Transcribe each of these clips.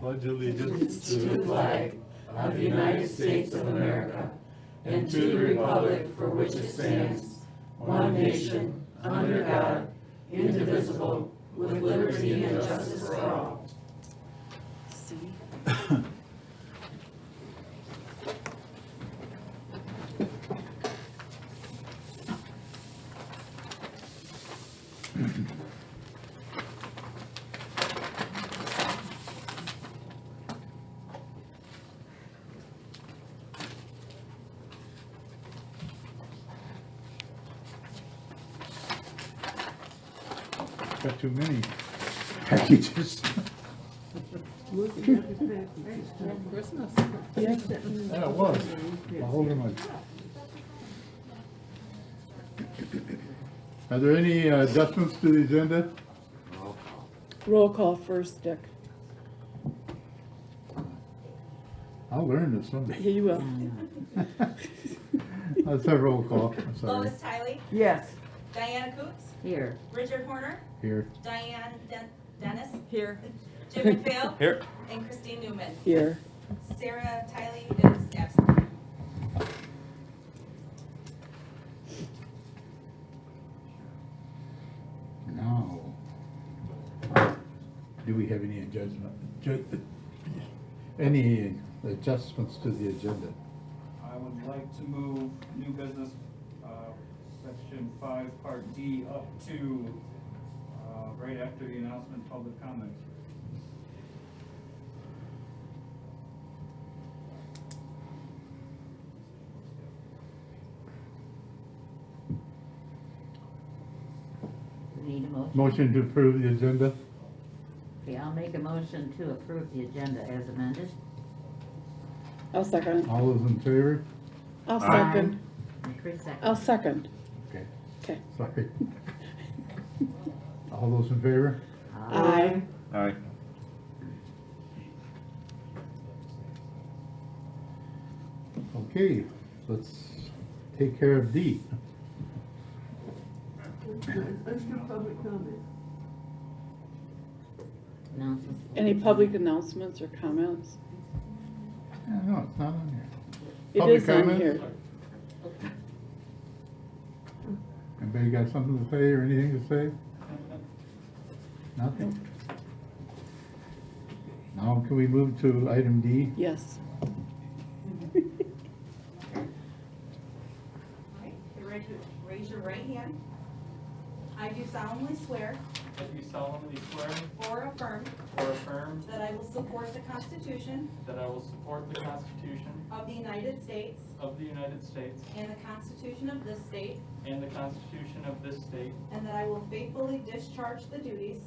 pledge allegiance to the flag of the United States of America and to the republic for which it stands, one nation, under God, indivisible, with liberty and justice for all. See? Got too many packages. Christmas. Yeah, it was. I'll hold them on. Are there any adjustments to the agenda? Roll call first, Dick. I'll learn this someday. Yeah, you will. Let's have roll call. I'm sorry. Lois Tiley, Yes. Diana Coots, Here. Richard Horner, Here. Diane Dennis, Here. Jim McPhail. Here. And Christine Newman. Here. Sarah Tiley is absent. Now, do we have any any adjustments to the agenda? I would like to move new business, section 5, part D, up to, right after the announcement, public comment. We need a motion. Motion to approve the agenda? Okay, I'll make a motion to approve the agenda as amended. I'll second. All those in favor? I'll second. And Chris second. I'll second. Okay, Okay. sorry. All those in favor? Aye. Aye. Okay, let's take care of D. Announcements. Any public announcements or comments? No, it's not on here. It Public is on comment? here. Anybody got something to say or anything to say? Nothing? Now can we move to item D? Yes. Alright, raise your right hand. I do solemnly swear I do solemnly swear or affirm or affirm that I will support the Constitution that I will support the Constitution of the United States of the United States and the Constitution of this state, and the Constitution of this state, and that I will faithfully discharge the duties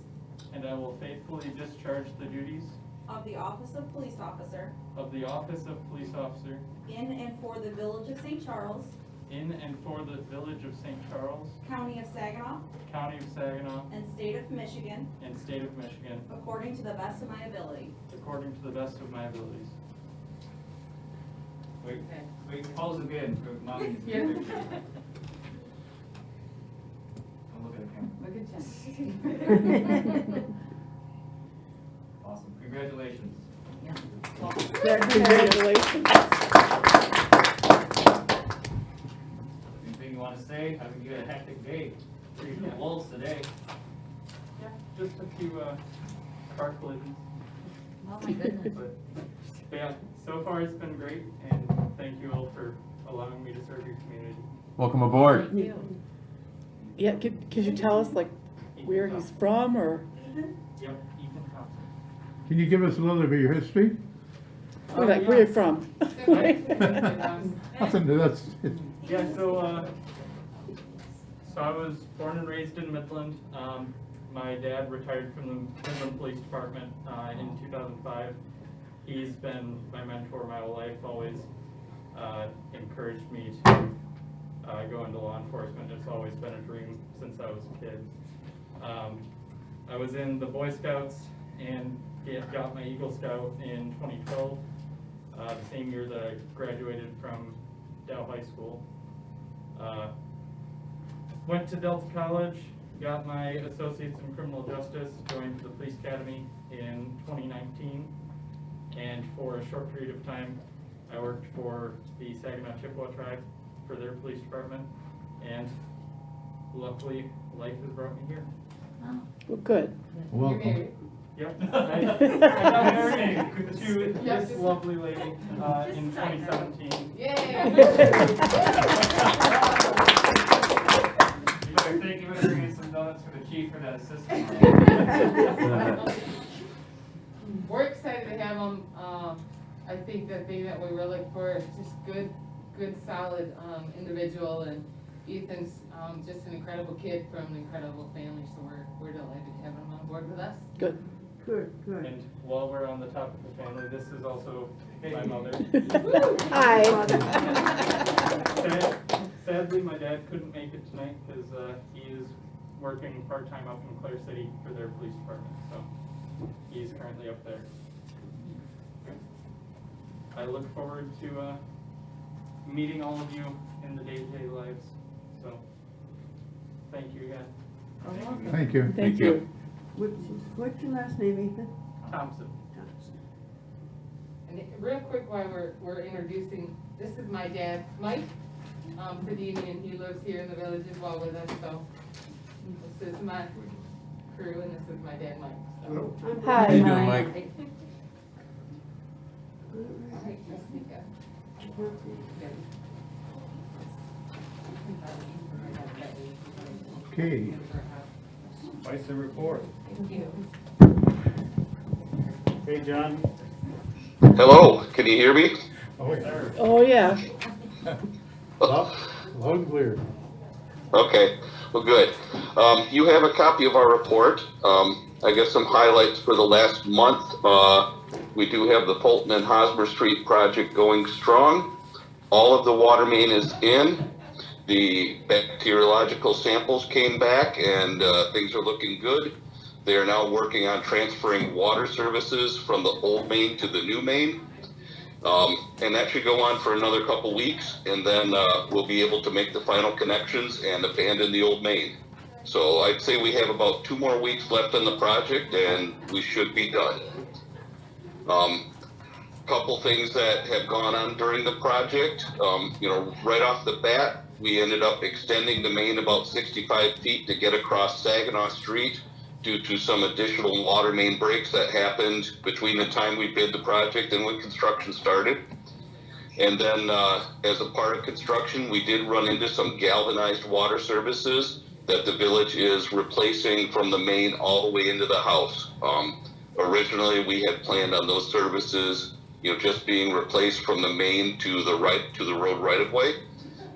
and I will faithfully discharge the duties of the office of police officer of the office of police officer in and for the village of St. Charles, in and for the village of St. Charles, county of Saginaw, county of Saginaw, and state of Michigan, and state of Michigan, according to the best of my ability. according to the best of my abilities. Wait, Okay. wait, pause again for mommy. Yeah. Don't look at the camera. Awesome, congratulations. Yeah. Congratulations. Anything you want to say? I think you had a hectic day. Pretty good wolves today. Yeah, just a few car collisions. Oh my goodness. But yeah, so far it's been great, and thank you all for allowing me to serve your community. Welcome aboard. Thank you. Yeah, could you tell us like where he's from or? Yep, Ethan Thompson. Can you give us a little of your history? Or like where you from? Nothing, that's, Yeah, so I was born and raised in Midland. My dad retired from the Midland Police Department in 2005. He's been my mentor my whole life, always encouraged me to go into law enforcement. It's always been a dream since I was a kid. I was in the Boy Scouts and got my Eagle Scout in 2012, the same year that I graduated from Dow High School. Went to Delta College, got my associates in criminal justice, joined the police academy in 2019. And for a short period of time, I worked for the Saginaw Chippewa tribe for their police department, and luckily, life has brought me here. Oh, Well, good. Welcome. Yep. I got married to this lovely lady in 2017. You better bring in some donuts for the chief for that assistant. We're excited to have him. I think the thing that we really look for is just good, solid, individual, and Ethan's, just an incredible kid from an incredible family, so we're delighted to have him on board with us. Good. And while we're on the topic of family, this is also my mother. Hi. Sadly, my dad couldn't make it tonight because he is working part-time up in Clare City for their police department, so he's currently up there. I look forward to meeting all of you in the day-to-day lives, so thank you again. Thank you. Thank you. What's your last name, Ethan? Thompson. And real quick, while we're introducing, this is my dad, Mike, Fedini, and he lives here in the village as well with us, so this is my crew, and this is my dad, Mike. So. Hi. How you doing, Mike? Okay. Vice and report. Thank you. Hey, John. Hello, can you hear me? Oh, yeah. Oh, yeah. Loud and clear. Okay, well, good. You have a copy of our report. I guess some highlights for the last month. We do have the Fulton and Hosmer Street project going strong. All of the water main is in. The bacteriological samples came back and things are looking good. They are now working on transferring water services from the old main to the new main. And that should go on for another couple weeks, and then we'll be able to make the final connections and abandon the old main. So I'd say we have about 2 more weeks left on the project and we should be done. Couple things that have gone on during the project. Right off the bat, we ended up extending the main about 65 feet to get across Saginaw Street due to some additional water main breaks that happened between the time we bid the project and when construction started. And then as a part of construction, we did run into some galvanized water services that the village is replacing from the main all the way into the house. Originally, we had planned on those services, just being replaced from the main to the road right of way.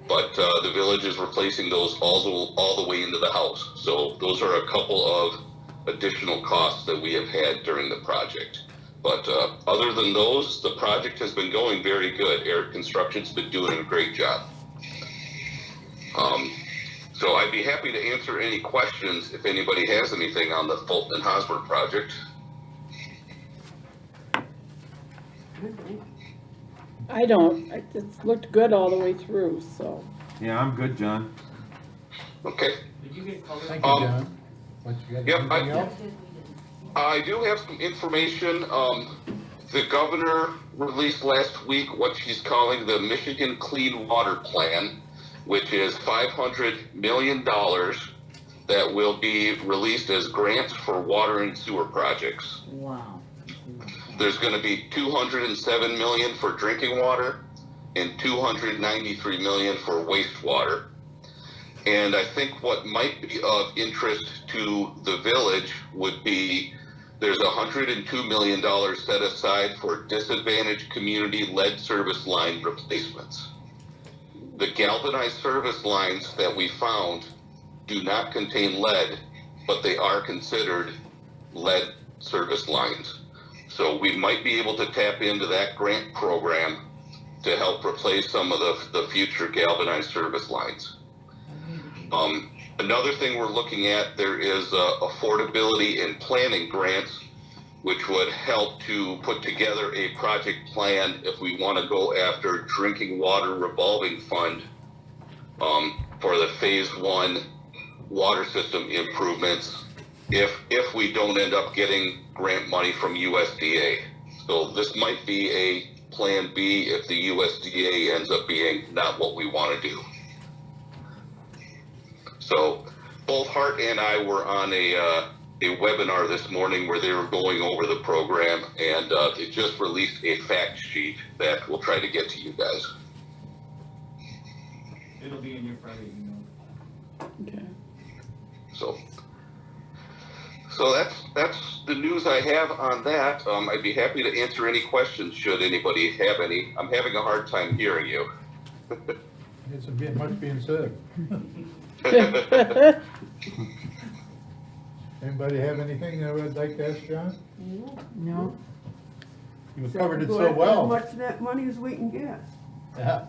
But the village is replacing those all the way into the house. So those are a couple of additional costs that we have had during the project. But other than those, the project has been going very good. Eric Construction's been doing a great job. So I'd be happy to answer any questions if anybody has anything on the Fulton and Hosmer project. I don't. It's looked good all the way through, so. Yeah, I'm good, John. Okay. Did you get color? Thank you, John. What, you got Yep, anything else? I do have some information. The governor released last week what she's calling the Michigan Clean Water Plan, which is $500 million that will be released as grants for water and sewer projects. wow. There's going to be $207 million for drinking water and $293 million for wastewater. And I think what might be of interest to the village would be there's $102 million set aside for disadvantaged community lead service line replacements. The galvanized service lines that we found do not contain lead, but they are considered lead service lines. So we might be able to tap into that grant program to help replace some of the future galvanized service lines. Another thing we're looking at, there is affordability and planning grants, which would help to put together a project plan if we want to go after drinking water revolving fund for the phase 1 water system improvements if we don't end up getting grant money from USDA. So this might be a plan B if the USDA ends up being not what we want to do. So both Hart and I were on a webinar this morning where they were going over the program, and they just released a fact sheet that we'll try to get to you guys. It'll be in your Friday email. Okay. So that's the news I have on that. I'd be happy to answer any questions should anybody have any. I'm having a hard time hearing you. It's a bit much being said. Anybody have anything they would like to ask John? No. You covered it Go so after well. As much of that money as we can get. Yeah.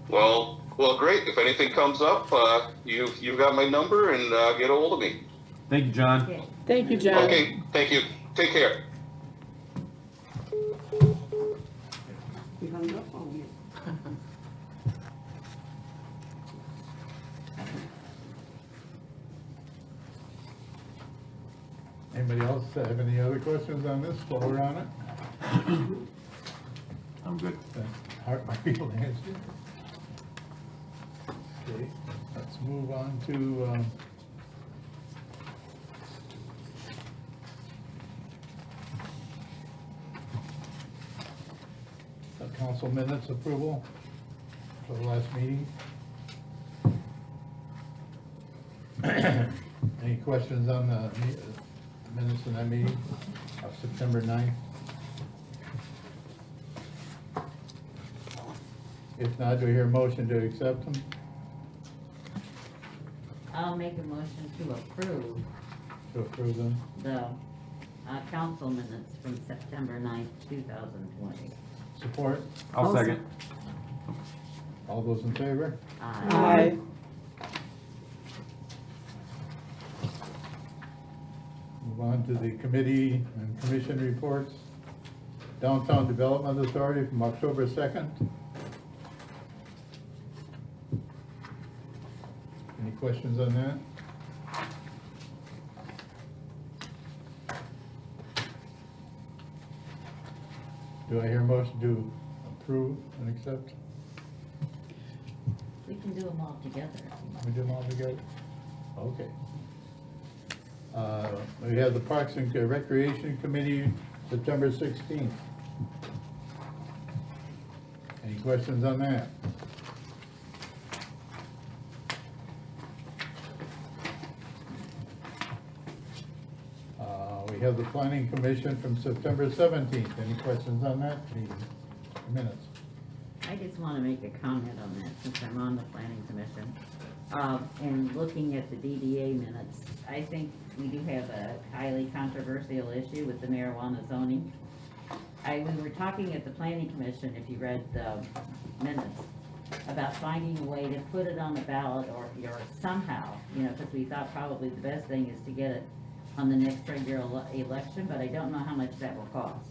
Well, great. If anything comes up, you've got my number, and get a hold of me. Thank you, John. Okay. Thank you, John. Okay, thank you. Take care. We hung up on you. Anybody else have any other questions on this while we're on it? I'm good. Hart might be able to answer. Okay, let's move on to, council minutes approval for the last meeting. Any questions on the minutes in that meeting of September 9th? If not, do we hear a motion to accept them? I'll make a motion to approve To approve them? the council minutes from September 9th, 2020. Support? I'll second. All those in favor? Aye. Move on to the committee and commission reports. Downtown Development Authority from October 2nd. Any questions on that? Do I hear a motion to approve and accept? We can do them all together. We do them all together? Okay. We have the Parks and Recreation Committee, September 16th. Any questions on that? We have the Planning Commission from September 17th. Any questions on that meeting? Minutes? I just want to make a comment on that since I'm on the planning commission. And looking at the DDA minutes, I think we do have a highly controversial issue with the marijuana zoning. We were talking at the planning commission, if you read the minutes, about finding a way to put it on the ballot or somehow, because we thought probably the best thing is to get it on the next regular election, but I don't know how much that will cost.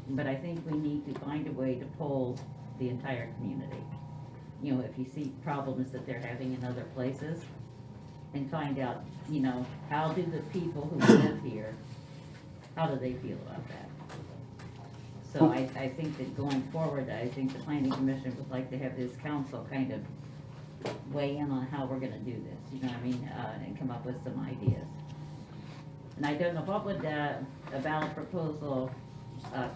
But I think we need to find a way to poll the entire community. If you see problems that they're having in other places, and find out, how do the people who live here, how do they feel about that? So I think that going forward, I think the planning commission would like to have this council kind of weigh in on how we're gonna do this, you know what I mean, and come up with some ideas. And I don't know, what would a ballot proposal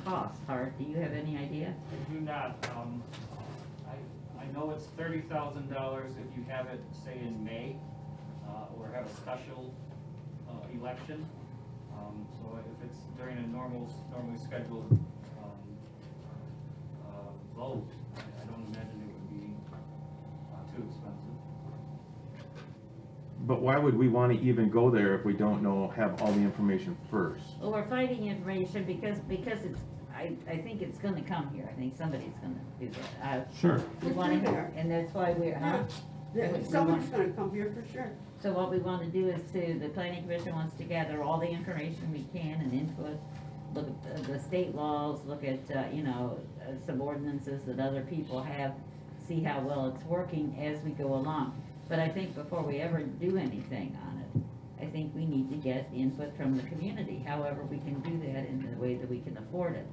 cost, Hart? Do you have any idea? I do not, I know it's $30,000 if you have it, say, in May, or have a special, election. So if it's during a normally scheduled, vote, I don't imagine it would be, too expensive. But why would we want to even go there if we don't have all the information first? Well, we're finding information because it's, I think it's gonna come here. I think somebody's gonna do that. Sure. We wanna hear, and that's why we're, Yeah, somebody's gonna come here for sure. So what we wanna do is the planning commission wants to gather all the information we can and input, look at the state laws, look at, some ordinances that other people have, see how well it's working as we go along. But I think before we ever do anything on it, I think we need to get input from the community, however we can do that in the way that we can afford it.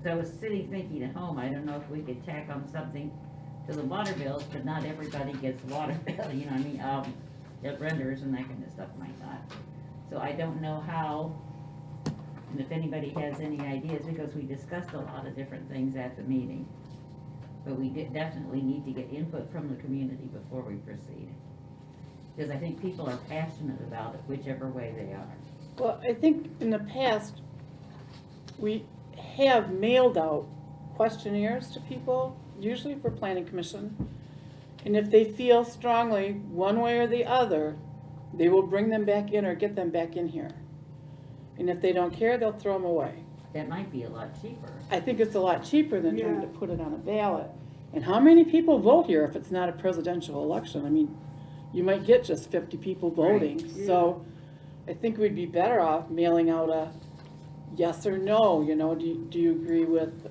So I was sitting thinking at home, I don't know if we could tack on something to the water bills, but not everybody gets water bill, you know, I mean, it renders and that kind of stuff might not. So I don't know how, and if anybody has any ideas, because we discussed a lot of different things at the meeting. But we definitely need to get input from the community before we proceed. Because I think people are passionate about it, whichever way they are. Well, I think in the past, we have mailed out questionnaires to people, usually for planning commission. And if they feel strongly one way or the other, they will bring them back in or get them back in here. And if they don't care, they'll throw them away. That might be a lot cheaper. I think it's a lot cheaper than trying Yeah. to put it on a ballot. And how many people vote here if it's not a presidential election? I mean, you might get just 50 people voting. Right, yeah. So I think we'd be better off mailing out a yes or no, you know, do you agree with,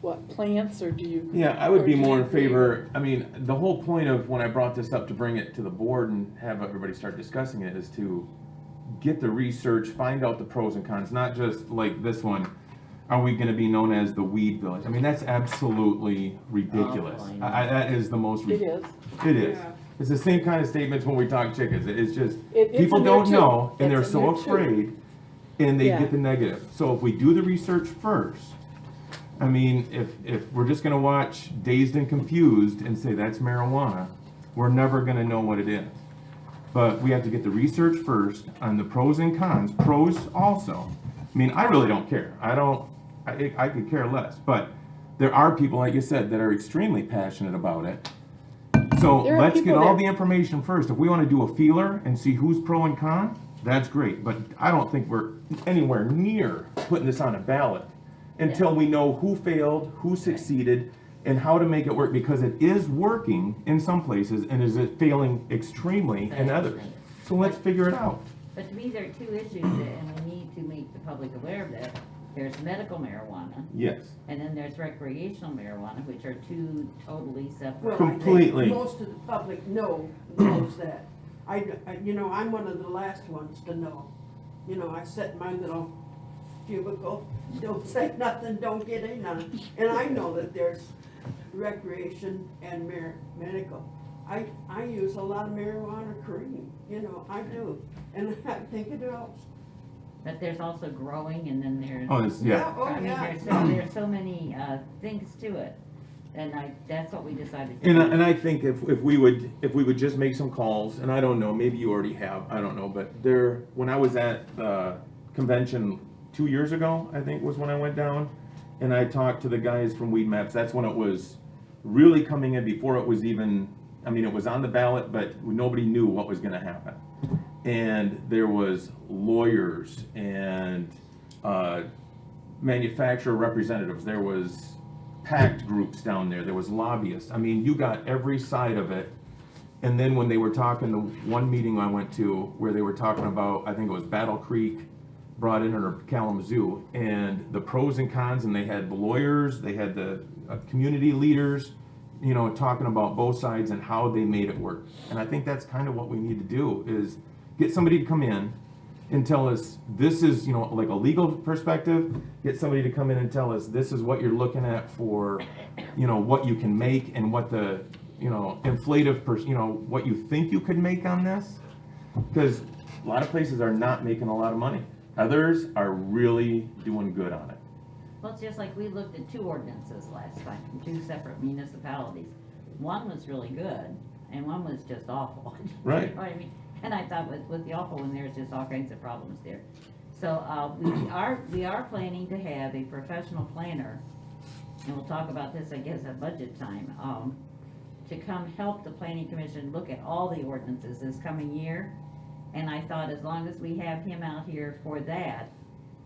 what, plants, or do you? Yeah, I would or be do more you in agree favor, I mean, the whole point of when I brought this up to bring it to the board and have everybody start discussing it is to get the research, find out the pros and cons, not just like this one, are we gonna be known as the weed village? I mean, that's absolutely ridiculous. Oh, boy. That is the most. It is. It is. Yeah. It's the same kind of statements when we talk chickens. It's just, It's people in there don't too. know and they're It's in so there too. afraid and they Yeah. get the negative. So if we do the research first, I mean, if we're just gonna watch Dazed and Confused and say that's marijuana, we're never gonna know what it is. But we have to get the research first on the pros and cons, pros also. I mean, I really don't care. I could care less, but there are people, like you said, that are extremely passionate about it. So There are let's get people all that- the information first. If we wanna do a feeler and see who's pro and con, that's great, but I don't think we're anywhere near putting this on a ballot until we know who failed, who succeeded, and how to make it work, because it is working in some places, and is it failing extremely in others? So let's figure it out. But to me, there are two issues, and we need to make the public aware of that. There's medical marijuana, Yes. and then there's recreational marijuana, which are two totally separate. Well, I think Completely. most of the public knows that. You know, I'm one of the last ones to know. You know, I sit in my little cubicle, don't say nothing, don't get in on it. And I know that there's recreation and medical. I use a lot of marijuana cream, you know, I do. And I think it helps. But there's also growing, and then there's. Oh, it's, yeah. Oh, I mean, yeah. there's so many, things to it, and that's what we decided to And, do. and I think if we would just make some calls, and I don't know, maybe you already have, I don't know, but when I was at the convention 2 years ago, I think was when I went down, and I talked to the guys from Weed Maps, that's when it was really coming in, before it was even, I mean, it was on the ballot, but nobody knew what was gonna happen. And there was lawyers and, manufacturer representatives, there was PACT groups down there was lobbyists. I mean, you got every side of it. And then when they were talking, the one meeting I went to where they were talking about, I think it was Battle Creek brought in, or Kalamazoo, and the pros and cons, and they had the lawyers, they had the community leaders, you know, talking about both sides and how they made it work. And I think that's kind of what we need to do, is get somebody to come in and tell us, this is, you know, like a legal perspective, get somebody to come in and tell us, this is what you're looking at for, you know, what you can make and what the, you know, inflative, you know, what you think you could make on this. Because a lot of places are not making a lot of money. Others are really doing good on it. Well, it's just like we looked at two ordinances last time, from two separate municipalities. One was really good, and one was just awful. Right. You know what I mean? And I thought with the awful one, there's just all kinds of problems there. So, we are planning to have a professional planner, and we'll talk about this, I guess, at budget time, to come help the planning commission look at all the ordinances this coming year. And I thought as long as we have him out here for that,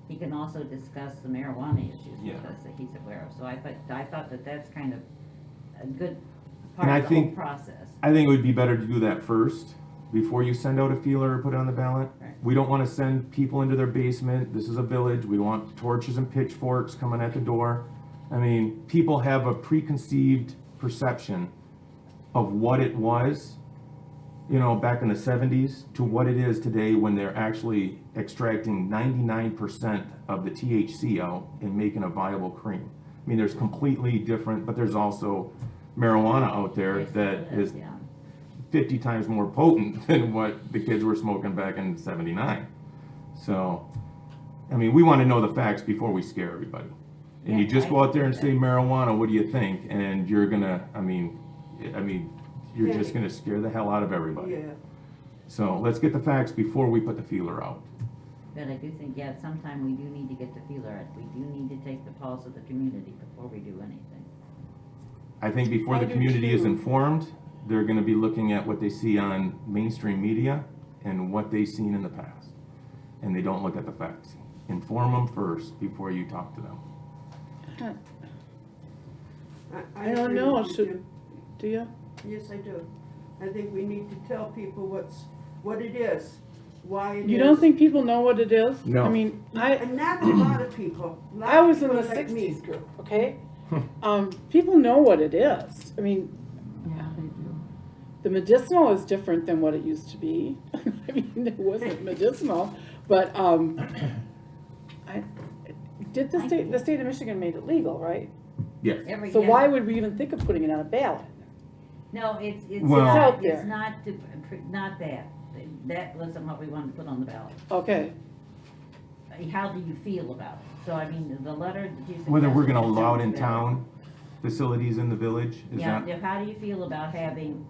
he can also discuss the marijuana issues Yeah. with us that he's aware of. So I thought that that's kind of a good And part I of the whole think- process. I think it would be better to do that first, before you send out a feeler or put it on the ballot. Right. We don't wanna send people into their basement, this is a village, we don't want torches and pitchforks coming at the door. I mean, people have a preconceived perception of what it was, you know, back in the 70s to what it is today when they're actually extracting 99% of the THC out and making a viable cream. I mean, there's completely different, but there's also marijuana out there that is Yeah. 50 times more potent than what the kids were smoking back in 79. So, I mean, we want to know the facts before we scare everybody. And you Yeah, just I go out there and agree say with marijuana, what do you think? And you're gonna, I mean, you're just gonna scare the hell out of everybody. Yeah, So let's get the facts before we put the feeler out. But I do think, yeah, sometime we do need to get the feeler out. We do need to take the pulse of the community before we do anything. I think before I the do community is too. informed, they're gonna be looking at what they see on mainstream media and what they've seen in the past. And they don't look at the facts. Inform them first before you talk to them. I don't agree know, with should- you. Do you? Yes, I do. I think we need to tell people what it is, why it is. You don't think people know what it is? No. I mean, And not a lot of people. A lot I of was in the people like me. '60s group, okay? People know what it is. I mean, Yeah, they do. the medicinal is different than what it used to be. I mean, it wasn't medicinal, but, the state of Michigan made it legal, right? Yes. So why would we even think of putting it on a ballot? No, it's Well- It's out not, there. it's not that. That wasn't what we wanted to put on the ballot. Okay, How do you feel about it? So, I mean, the letter that you suggested. Whether we're gonna allow it in is- town, facilities in the village, is Yeah, that? how do you feel about having,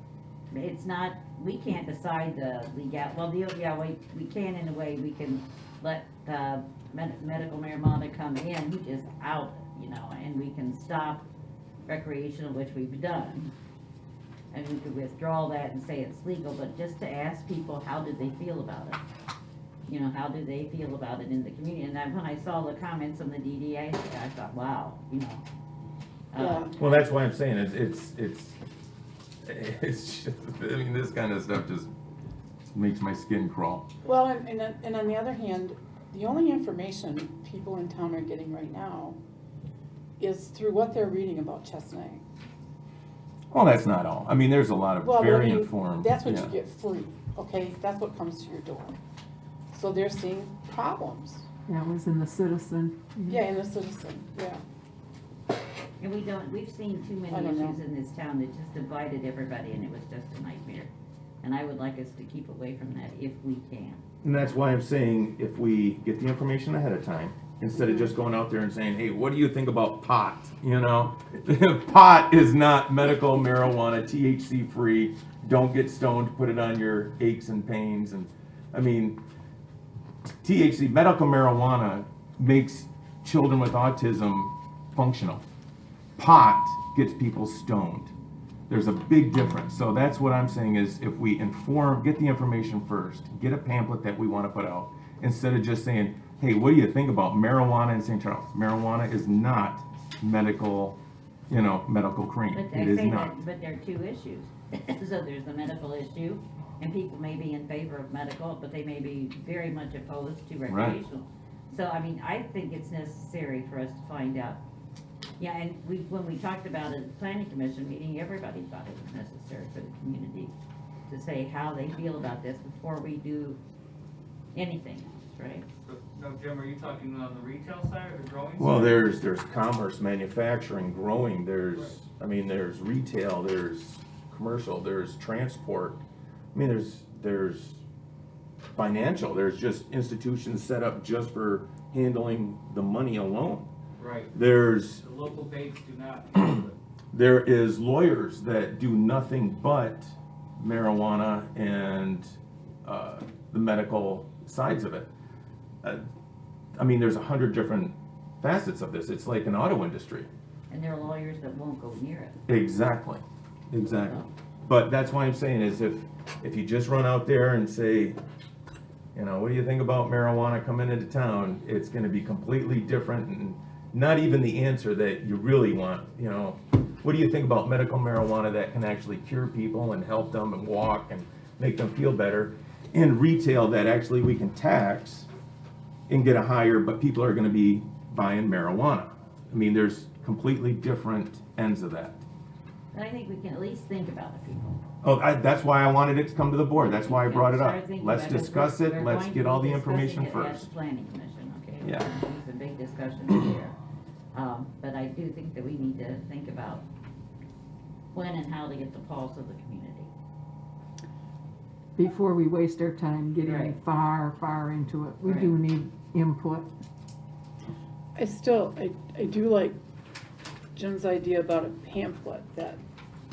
it's not, we can't decide the legal, well, we can in a way, we can let, medical marijuana come in, just out, you know, and we can stop recreational, which we've done. And we could withdraw that and say it's legal, but just to ask people, how did they feel about it? You know, how do they feel about it in the community? And then when I saw the comments on the DDA, I thought, wow, you know. yeah. Well, that's why I'm saying it's just, I mean, this kind of stuff just makes my skin crawl. Well, and on the other hand, the only information people in town are getting right now is through what they're reading about Chestnut. Well, that's not all. I mean, there's a lot of Well, very I mean, informed. that's what you yeah. get free, okay? That's what comes to your door. So they're seeing problems. Yeah, it was in the Citizen. Yeah, in a citizen, yeah. And we've seen too many I don't know. issues in this town that just divided everybody and it was just a nightmare. And I would like us to keep away from that if we can. And that's why I'm saying if we get the information ahead of time, instead of just going out there and saying, hey, what do you think about pot? You know, pot is not medical marijuana, THC free. Don't get stoned, put it on your aches and pains. And I mean, THC, medical marijuana makes children with autism functional. Pot gets people stoned. There's a big difference. So that's what I'm saying is if we get the information first, get a pamphlet that we want to put out, instead of just saying, hey, what do you think about marijuana in St. Charles? Marijuana is not medical cream. But It I is say not. that, but there are two issues. So there's the medical issue, and people may be in favor of medical, but they may be very much opposed to Right. recreational. So, I mean, I think it's necessary for us to find out. Yeah, and when we talked about it at the planning commission meeting, everybody thought it was necessary for the community to say how they feel about this before we do anything else, right? No, Jim, are you talking on the retail side or the growing side? Well, there's commerce, manufacturing, growing, there's retail, there's commercial, there's transport. I mean, there's financial, there's just institutions set up just for handling the money alone. Right. There's, The local banks do not handle it. there is lawyers that do nothing but marijuana and the medical sides of it. I mean, there's 100 different facets of this. It's like an auto industry. And there are lawyers that won't go near it. Exactly. But that's why I'm saying is if you just run out there and say, you know, what do you think about marijuana coming into town? It's gonna be completely different and not even the answer that you really want, you know. What do you think about medical marijuana that can actually cure people and help them and walk and make them feel better? And retail that actually we can tax and get a higher, but people are gonna be buying marijuana. I mean, there's completely different ends of that. But I think we can at least think about the people. Oh, that's why I wanted it to come to the board, that's why I brought it up. Start thinking Let's about it. discuss We're it, let's going get to all be the information discussing it at first. the planning commission, okay? Yeah. There's gonna be some big discussions there. But I do think that we need to think about when and how to get the pulse of the community. Before we waste our time getting Right. far into it, we do need input. I do like Jim's idea about a pamphlet that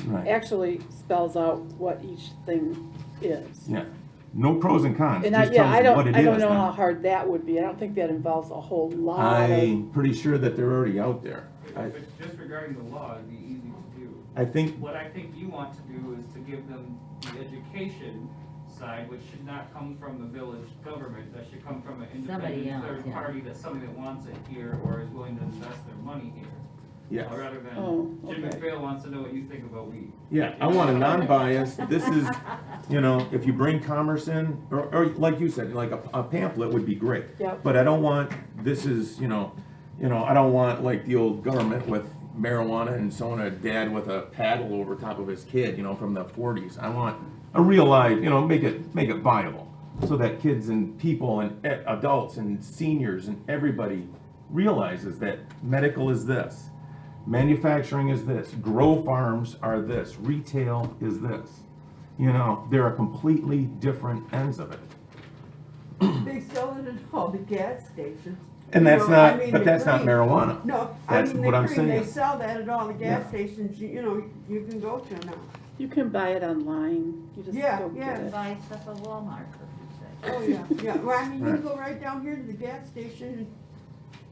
Right, actually spells out what each thing is. yeah. No pros and cons, And just yeah, tell I us what don't, it I don't is know how then. hard that would be. I don't think that involves a whole lot of, I'm pretty sure that they're already out there. If it's disregarding the law, it'd be easy to do. I think, What I think you want to do is to give them the education side, which should not come from the village government, that should come from an Somebody independent else, third yeah. party, that's somebody that wants it here or is willing to invest their money here. yes. Rather than, Oh, Jim okay. McPhail wants to know what you think about weed. Yeah, I want a non-biased, this is, you know, if you bring commerce in, or like you said, like a pamphlet would be great. Yep. But I don't want, this is, you know, I don't want like the old government with marijuana and so on, a dad with a paddle over top of his kid, you know, from the 40s. I want a real life, you know, make it viable, so that kids and people and adults and seniors and everybody realizes that medical is this. Manufacturing is this, grow farms are this, retail is this. You know, there are completely different ends of it. They sell it at all the gas stations. And You that's know, I not, mean, but the that's not cream. marijuana. No, I That's mean, what the I'm cream, they saying. sell that at all the gas Yeah. stations, you know, you can go to now. you can buy it online. You just Yeah, go yeah. get it. Buy stuff at Walmart, for Pete's sake. Oh, yeah, yeah, well, I mean, you can Right. go right down here to the gas station and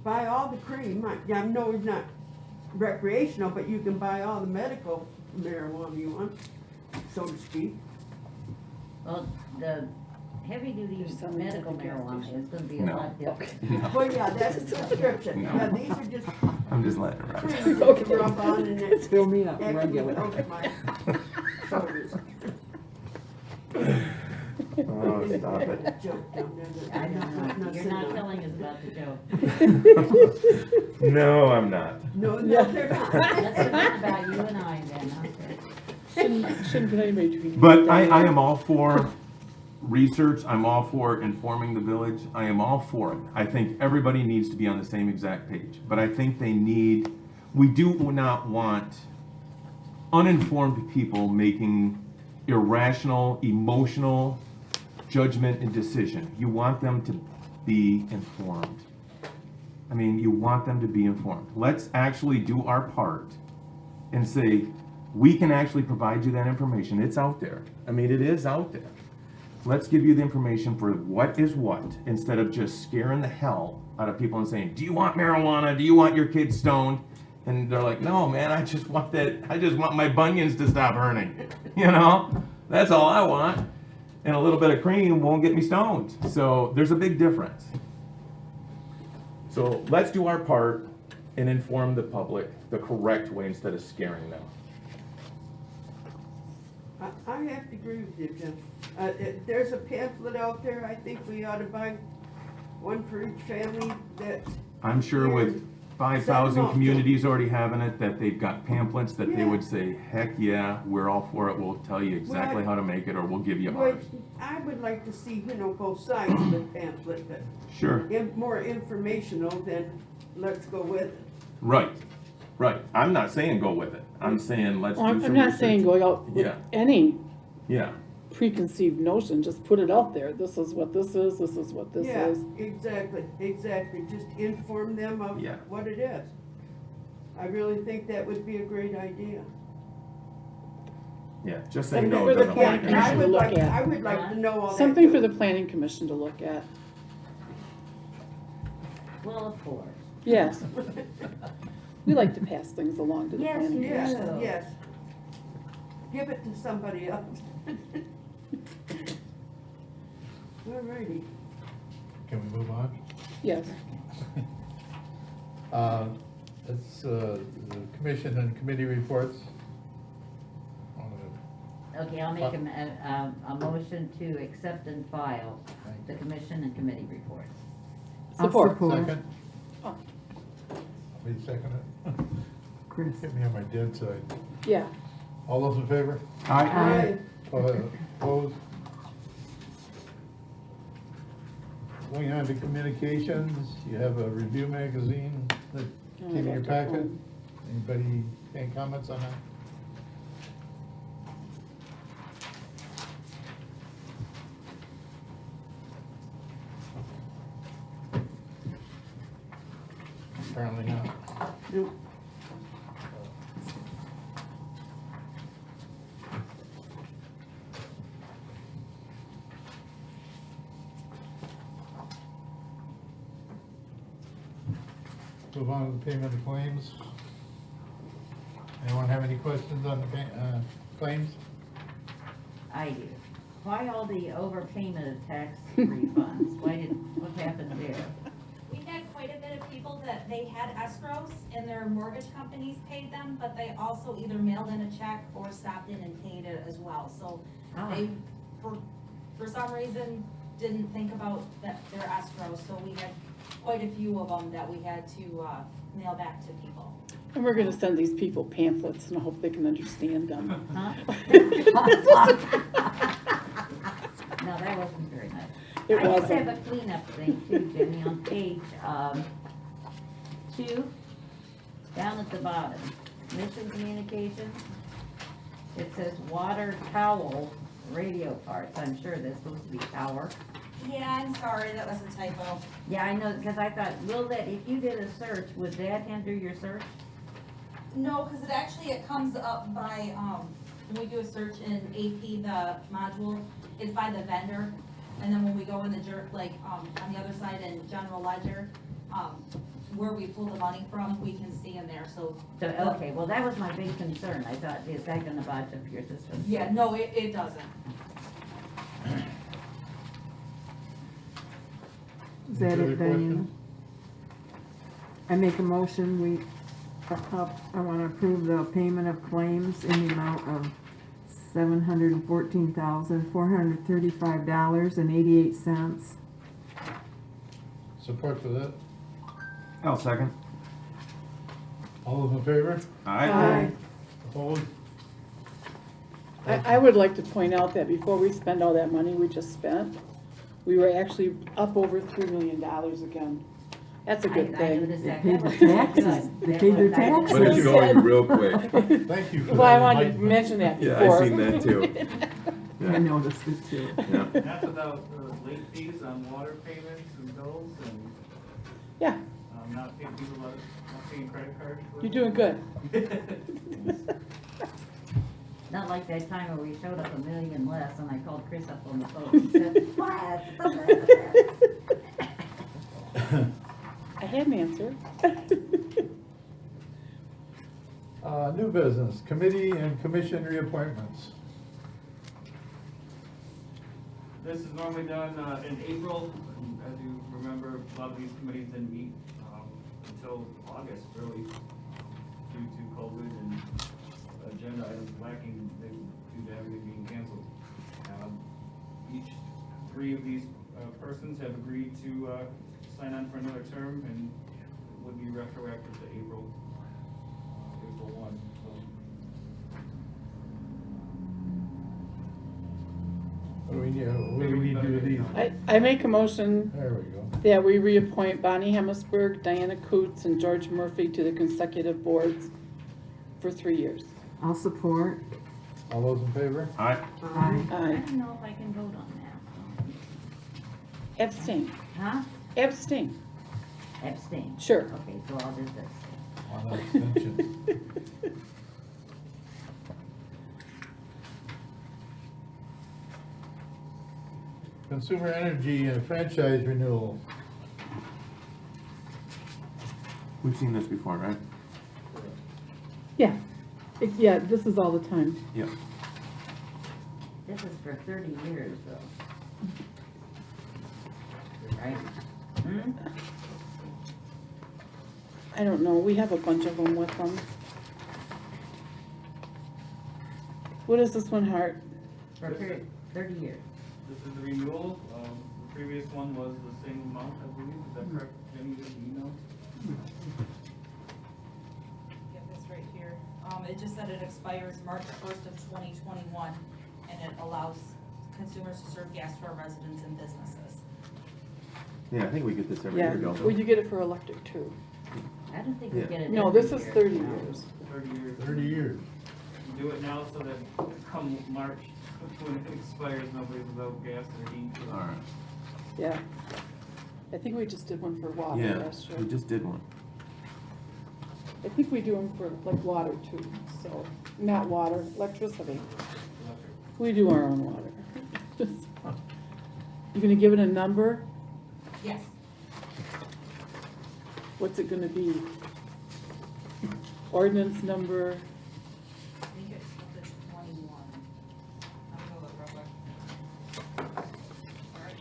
buy all the cream. I know it's not recreational, but you can buy all the medical marijuana you want, so to speak. Well, the heavy-duty You're selling it at medical the gas marijuana station. is gonna be a No. lot different. Well, yeah, that's a prescription, No. yeah, these are just I'm just letting it ride. creams that you rub on and it Fill me up actually regular. helps my shoulders. Oh, stop it. Joke down there that I I'm don't know, you're sitting not on. telling us about the joke. No, I'm not. No, no, they're not. Let's forget about you and I then, okay? Shouldn't put anybody between. But I am all for research, I'm all for informing the village, I am all for it. I think everybody needs to be on the same exact page, but I think we do not want uninformed people making irrational, emotional judgment and decision. You want them to be informed. I mean, you want them to be informed. Let's actually do our part and say, we can actually provide you that information. It's out there. I mean, it is out there. Let's give you the information for what is what, instead of just scaring the hell out of people and saying, do you want marijuana? Do you want your kids stoned? And they're like, no, man, I just want my bunions to stop hurting. You know, that's all I want. And a little bit of cream won't get me stoned. So there's a big difference. So let's do our part and inform the public the correct way instead of scaring them. I have to agree with you, Jim. There's a pamphlet out there, I think we ought to buy one for each family that. I'm sure with 5,000 communities already having it, that they've got pamphlets that they Yeah. would say, heck yeah, we're all for it, we'll tell you exactly Well, how to make it, or we'll give you Well, ours. I would like to see, both sides of the pamphlet, but Sure, more informational than let's go with it. right. I'm not saying go with it. I'm saying let's do Well, some I'm not saying research. going out with Yeah. any Yeah, preconceived notion, just put it out there. This is what this is what this Yeah, is. exactly, just inform them of Yeah. what it is. I really think that would be a great idea. yeah, just saying Something no for the doesn't planning work. I commission to would look like, at. I would like to know all that. Something too. for the planning commission to look at. Well, of course. Yes. We like to pass things along to the Yes, planning you commission. Yes, Yeah. yes. Give it to somebody else. Alrighty. Can we move on? Yes. It's, the commission and committee reports. Okay, I'll make a motion to accept and file the commission and committee reports. I'll Support. support. Second? Me second it? Chris. Get me on my dead side. Yeah. All those in favor? Aye. Opposed? Going on to communications, you have a review magazine that came in your packet. Anybody, any comments on that? Apparently not. Nope. Move on to the payment of claims. Anyone have any questions on the claims? I do. Why all the overpayment of tax refunds? What happened there? We had quite a bit of people that they had escrows and their mortgage companies paid them, but they also either mailed in a check or stopped in and paid it as well. So they, for some reason, didn't think about that, their escrow. So we had quite a few of them that we had to mail back to people. And we're gonna send these people pamphlets and I hope they can understand them. Huh? No, that wasn't very much. It I just wasn't. have a cleanup thing too, Jimmy, on page, 2, down at the bottom, mission communications. It says water towel radio parts. I'm sure that's supposed to be tower. Yeah, I'm sorry, that was a typo. Yeah, I know, because I thought, will that, if you did a search, would that hinder your search? No, because it comes up by, when we do a search in AP, the module, it's by the vendor. And then when we go in the on the other side in general ledger, where we pull the money from, we can see in there, so. So, okay, well, that was my big concern. I thought, is that gonna botch up your system? Yeah, no, it doesn't. Is that Any it, other Diana? questions? I make a motion, I want to approve the payment of claims in the amount of $714,435.88. Support for that? I'll second. All those in favor? Aye. Opposed? I would like to point out that before we spend all that money we just spent, we were actually up over $3 million again. That's a good I thing. noticed They that. paid That their was good. taxes. They That paid their was- I- taxes. But it's going real quick. Thank you for that. Well, I wanted to enlightenment. mention that Yeah, before. I seen that too. I noticed it too. Yeah. That's without late fees on water payments and bills and, Yeah, not paying people, not paying credit cards. for you're it. doing good. Not like that time where we showed up $1 million less and I called Chris up on the phone and said, what? I had an answer. New business, committee and commission reappointments. This is normally done in April, and as you remember, a lot of these committees didn't meet until August, really, due to COVID and agenda items lacking due to everything being canceled. Each 3 of these persons have agreed to sign on for another term and would be retroactive to April 1. So. What do we need, to do with these? I make a motion There we go. that we reappoint Bonnie Hemmisberg, Diana Coots, and George Murphy to the consecutive boards for 3 years. I'll support. All those in favor? Aye. Aye. I Aye. don't know if I can vote on Abstain. that. Huh? Abstain. Abstain. Sure. Okay, so I'll do this. On abstention. Consumer energy and franchise renewal. We've seen this before, right? Yeah, yeah, this is all the time. Yeah. This is for 30 years though. Right? Hmm? I don't know, we have a bunch of them with them. What is this one, Hart? For a period, 30 years. This is the renewal. The previous one was the same amount, I believe. Is that correct, Jenny, did you know? Get this right here. it just said it expires March 1st of 2021, and it allows consumers to serve gas to our residents and businesses. Yeah, I think we get this every Yeah, year, don't well, we? you get it for electric too. I don't think we Yeah. get it. No, every this is year, 30 no. years. 30 years. 30 years. Do it now so that come March, when it expires, nobody's without gas or heat. All right. Yeah. I think we just did one for water Yeah, last year. we just did one. I think we do them for like water too, so, not water, electricity. Electric. We do our own water. You gonna give it a number? Yes. What's it gonna be? Ordinance number, I think it's up to 21. I'm gonna look real quick. Sorry.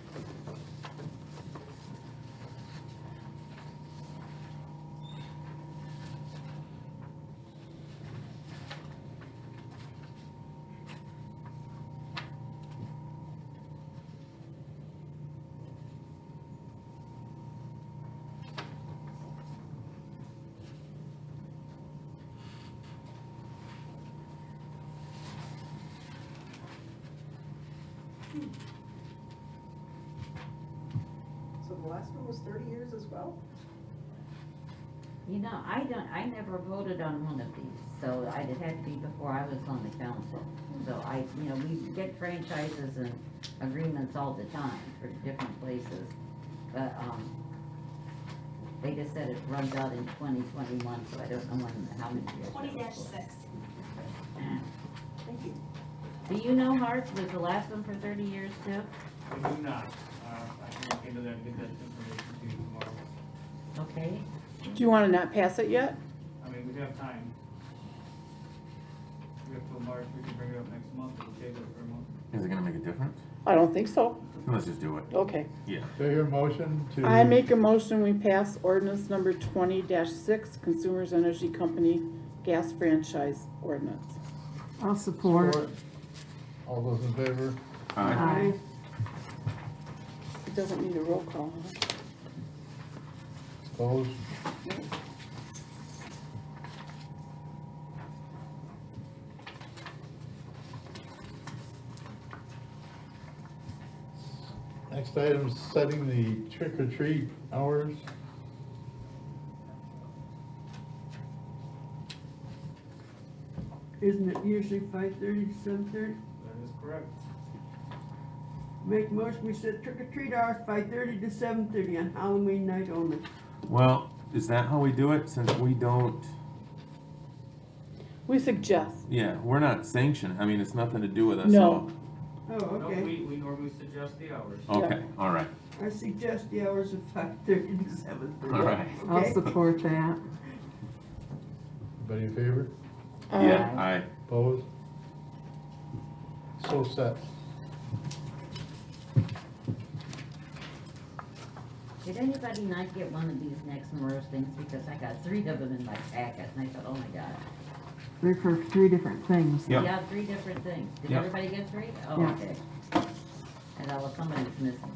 So the last one was 30 years as well? You know, I never voted on one of these, so it had to be before I was on the council. So we get franchises and agreements all the time for different places. But, they just said it runs out in 2021, so I don't know how many years. that was 20-6. for. Thank you. Do you know, Hart, was the last one for 30 years too? I do not. I can look into that and get that information to you tomorrow. Okay. do you wanna not pass it yet? I mean, we have time. We have till March, we can bring it up next month, we'll table it for a month. Is it gonna make a difference? I don't think so. Let's just do it. Okay. Yeah. Do I hear a motion to? I make a motion, we pass ordinance number 20-6, Consumers Energy Company Gas Franchise Ordinance. I'll support. All those in favor? Aye. Aye. It doesn't need a roll call, huh? Opposed? Next item is setting the trick or treat hours. Isn't it usually 5:30 to 7:30? That is correct. Make a motion, we set trick or treat hours 5:30 to 7:30 on Halloween night only. Well, is that how we do it? Since we don't, We suggest, yeah, we're not sanctioned. I mean, it's nothing to do with us. No. Oh, No, okay. we normally suggest the hours. Okay, all right, I suggest the hours of 5:30 to 7:30. all right. I'll Okay. support that. Everybody in favor? Yeah, aye. Opposed? So set. Did anybody not get one of these next MERS things? Because I got 3 of them in my packet, and I thought, oh my God. They're for 3 different things. Yep. Yeah, 3 different things. Did Yep. everybody get 3? Oh, Yeah. okay. And that was somebody's missing.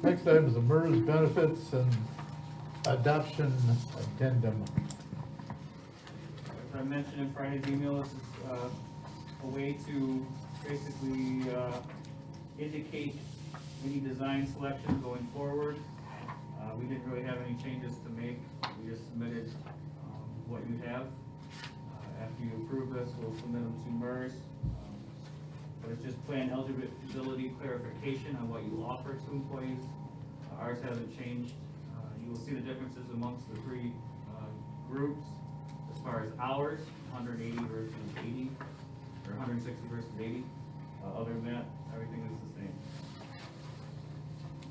Next item is the MERS benefits and adoption addendum. As I mentioned in Friday's email, this is a way to basically indicate any design selection going forward. We didn't really have any changes to make. We just submitted what you have. After you approve this, we'll submit them to MERS. But it's just plan eligibility clarification on what you offer to employees. Ours hasn't changed. You will see the differences amongst the 3 groups. As far as hours, 180 versus 80, or 160 versus 80. Other than that, everything is the same.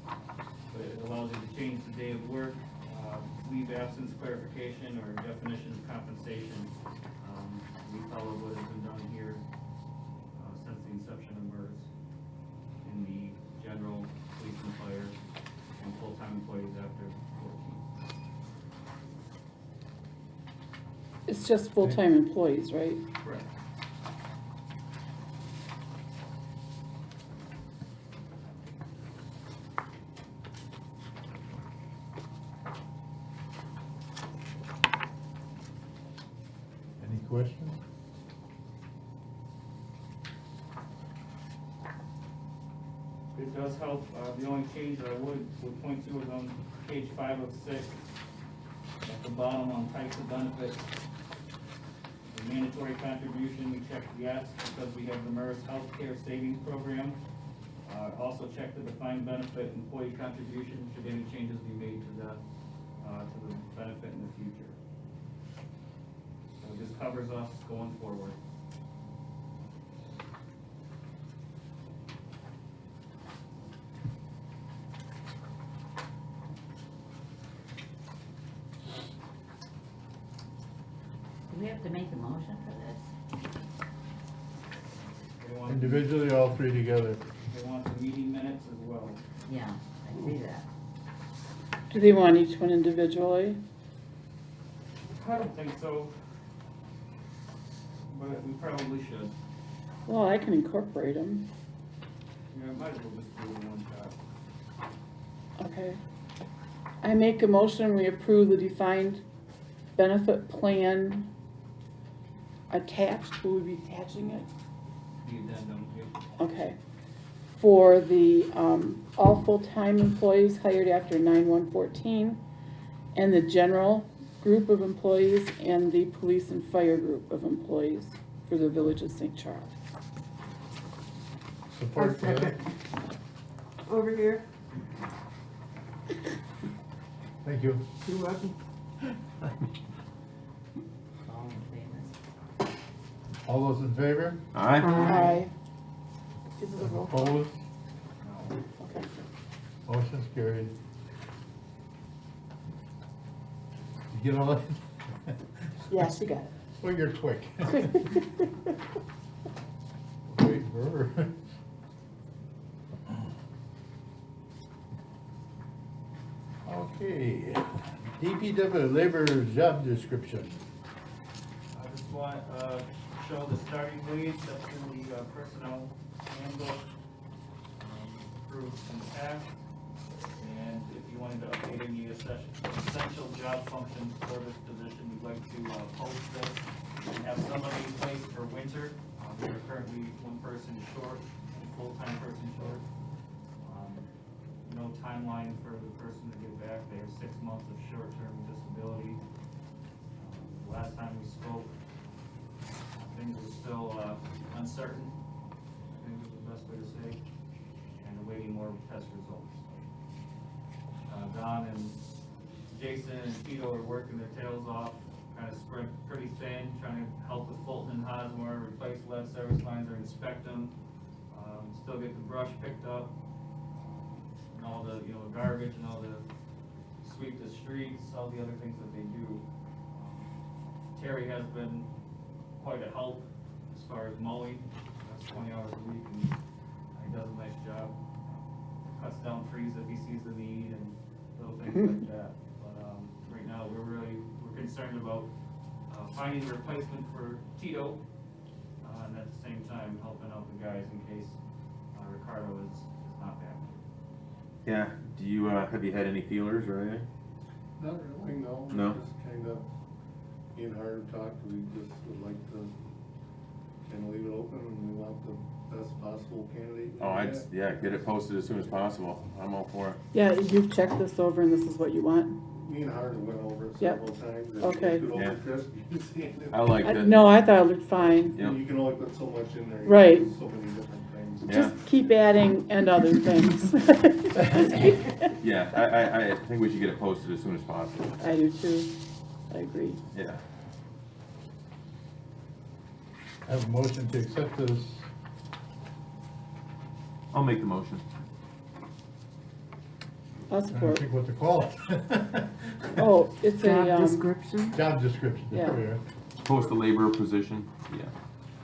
But it allows you to change the day of work, leave absence clarification, or definition of compensation. We follow what has been done here since the inception of MERS in the general, police and fire, and full-time employees after 14. it's just full-time employees, right? Correct. Any questions? It does help, the only change that I would point to is on page 5 of 6, at the bottom on types of benefits. The mandatory contribution, we checked yes, because we have the MERS Healthcare Savings Program. Also check the defined benefit employee contribution, should any changes be made to the benefit in the future. So this covers us going forward. Do we have to make a motion for this? They want- Individually, all three together. They want the meeting minutes as well. Yeah, I see that. Do they want each one individually? I don't think so, but we probably should. Well, I can incorporate them. Yeah, might as well just do it in one shot. Okay. I make a motion, we approve the defined benefit plan attached, will we be attaching it? The addendum, yep. Okay. For the, all full-time employees hired after 9/1/14, and the general group of employees, and the police and fire group of employees for the village of St. Charles. Support for that. Over here. Thank you. You're welcome. All in favor? All those in favor? Aye. Aye. Is it a roll call? Opposed? Okay. Motion's carried. You get all that? Yes, you got it. Well, you're quick. Wait for her. Okay, DPW labor job description. I just want, to show the starting wage that's in the personnel handbook, approved in the past. And if you wanted to update any essential job functions for this position, we'd like to post this and have somebody in place for winter. We are currently one person short, one full-time person short. No timeline for the person to get back. They have 6 months of short-term disability. Last time we spoke, things were still uncertain, I think is the best way to say, and awaiting more test results. Don and Jason and Tito are working their tails off, kind of spread pretty thin, trying to help with Fulton and Hosmer, replace lead service lines or inspect them, still get the brush picked up, and all the, garbage and all the sweep the streets, all the other things that they do. Terry has been quite a help as far as mowing. That's 20 hours a week, and he does a nice job. Cuts down trees if he sees the need and little things like that. But right now, we're concerned about finding a replacement for Tito, and at the same time helping out the guys in case Ricardo is not back. Yeah, do you, have you had any feelers or anything? Not really, no. No? Just kind of being hard to talk, we just would like to kind of leave it open, and we want the best possible candidate. Oh, yeah, get it posted as soon as possible. I'm all for it. Yeah, you've checked this over and this is what you want? Me and Hard went over it Yep. several times. and Okay. you could Yeah. only trust- you can see it. I like that. No, I thought it looked fine. Yep. You can only put so much in there. Right. There's so many different things. Yeah. Just keep adding and other things. Yeah, I think we should get it posted as soon as possible. I do too. I agree. Yeah. I have a motion to accept this. I'll make the motion. I'll I don't support. think what to call it. Oh, it's Job a, description? Job description, there Yeah. we are. Post the laborer position, yeah.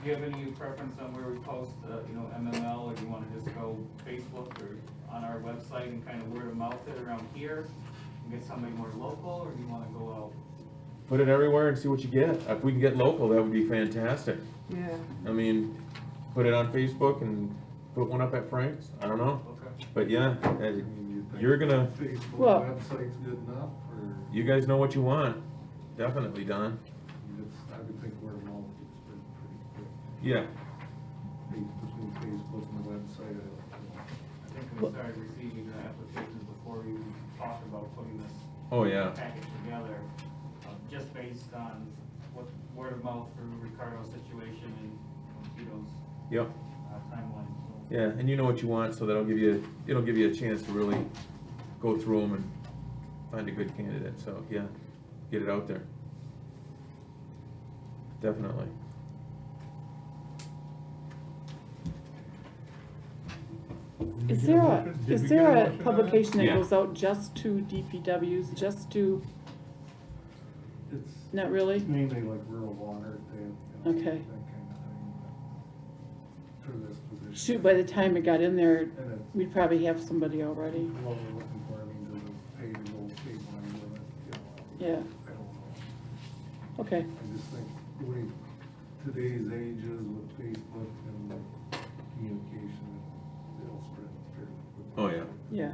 Do you have any preference on where we post, MML, or do you wanna just go Facebook or on our website and kind of word of mouth it around here? And get somebody more local, or do you wanna go out? Put it everywhere and see what you get. If we can get local, that would be fantastic. Yeah. I mean, put it on Facebook and put one up at Frank's, I don't know. Okay. But yeah, I mean, you think you're gonna, Facebook Well- website's good enough, or you guys know what you want. Definitely, Don. I would think word of mouth Yeah, between Facebook and the website, I think we started receiving the applications before we talked about putting this oh, yeah. package together, just based on what word of mouth through Ricardo's situation and Tito's Yep. timeline, so. Yeah, and you know what you want, so it'll give you a chance to really go through them and find a good candidate, so, yeah, get it out there. Definitely. Did Is we get there a, motion? Did is we there get a motion on that? publication that Yeah. goes out just to DPWs, just to, it's not really? mainly like rural water, they, you know, Okay. that kind of thing, but for this position. Shoot, by the time it got in there, And it's, we'd probably have somebody already. what we're looking for, I mean, does it pay to go state line with it, you know? Yeah. I don't know. Okay, I just think the way today's age is with Facebook and communication, it'll spread fairly quickly. Oh, yeah, yeah.